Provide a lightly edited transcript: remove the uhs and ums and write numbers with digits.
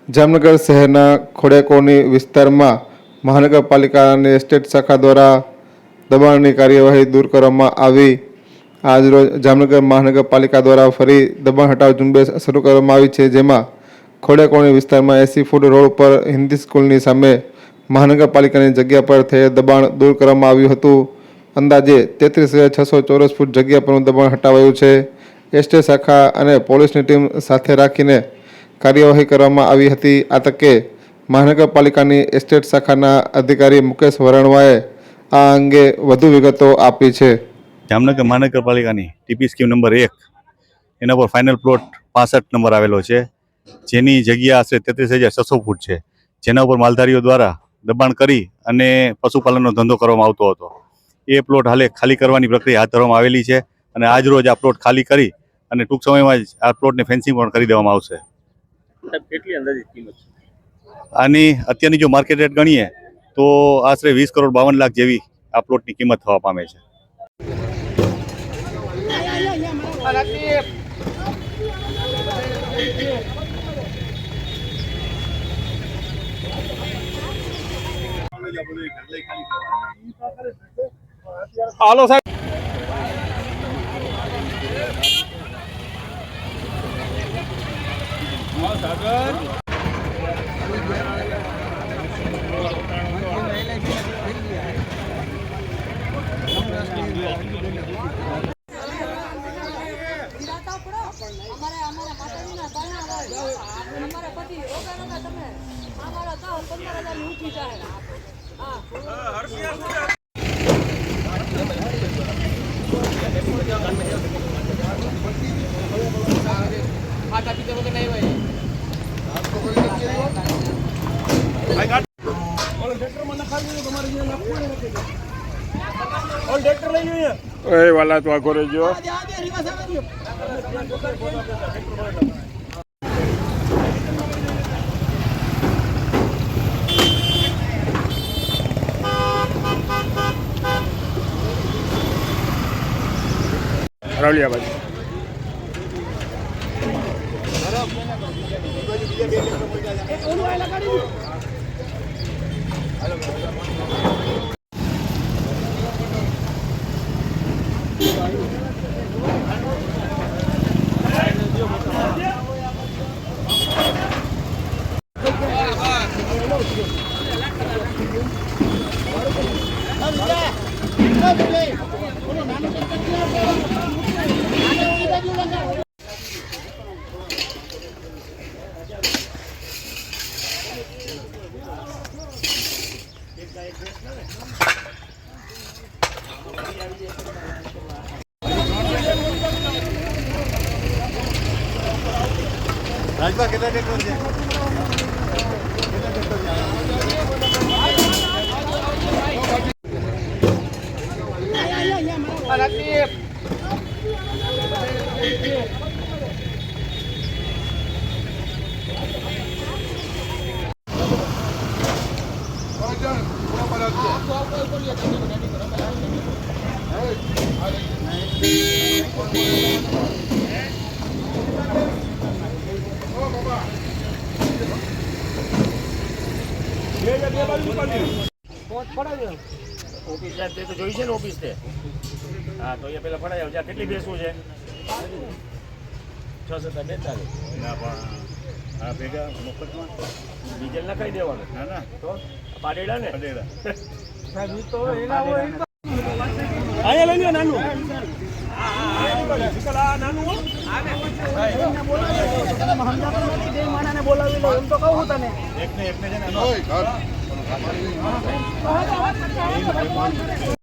જામનગર શહેરના ખોડિયાકોની વિસ્તારમાં મહાનગરપાલિકાની એસ્ટેટ શાખા દ્વારા દબાણની કાર્યવાહી દૂર કરવામાં આવી। આજરોજ જામનગર મહાનગરપાલિકા દ્વારા ફરી દબાણ હટાવ ઝુંબેશ શરૂ કરવામાં આવી છે, જેમાં ખોડિયાકોની વિસ્તારમાં 80 ફૂટ રોડ પર હિન્દી સ્કૂલની સામે મહાનગરપાલિકાની જગ્યા પર થયેલ દબાણ દૂર કરવામાં આવ્યું હતું। અંદાજે 33,600 ચોરસ ફૂટ જગ્યા પરનું દબાણ હટાવાયું છે। એસ્ટેટ શાખા અને પોલીસની ટીમ સાથે રાખીને કાર્યવાહી કરવામાં આવી હતી। આ તકે મહાનગરપાલિકાની એસ્ટેટ શાખાના અધિકારી મુકેશ વરણવાએ આ અંગે વધુ વિગતો આપી છે। જામનગર મહાનગરપાલિકાની ટીપી સ્કીમ નંબર 1 એના પર ફાઇનલ પ્લોટ 65 નંબર આવેલો છે, જેની જગ્યા આશરે 33,600 ફૂટ છે, જેના ઉપર માલધારીઓ દ્વારા દબાણ કરી અને પશુપાલનનો ધંધો કરવામાં આવતો હતો। એ પ્લોટ હાલે ખાલી કરવાની પ્રક્રિયા હાથ ધરવામાં આવેલી છે અને આજ રોજ આ પ્લોટ ખાલી કરી અને ટૂંક સમયમાં જ આ પ્લોટની ફેન્સિંગ પણ કરી દેવામાં આવશે। કેટલી અંદાજિત કિંમત છે આની અત્યારની જો માર્કેટ રેટ ગણીએ તો આશરે 20,52 લાખ જેવી આ પ્લોટની કિંમત થવા પામે છે। હાલો સાહેબ, વાલા તો આખો રહેજો। રાવલિયા બાજુ રાજભા કેટલા ટ્રેક્ટર છે? ઓફિસ સાહેબ તે તો જોઈ છે ને ઓફિસ તે? હા, તો એ પેલા પડાવી આવજો। કેટલી બેસવું છે? 6 7 42 ના પણ આ ભેગા મફતમાં ડીઝલ નખાઈ દેવાનું। ના ના, તો પાડેડા ને પાડેડા સાહેબ તો એના હોય આયા લઈ લ્યો નાનું। બોલાવી લો એમ તો કહું તને એકને છે ને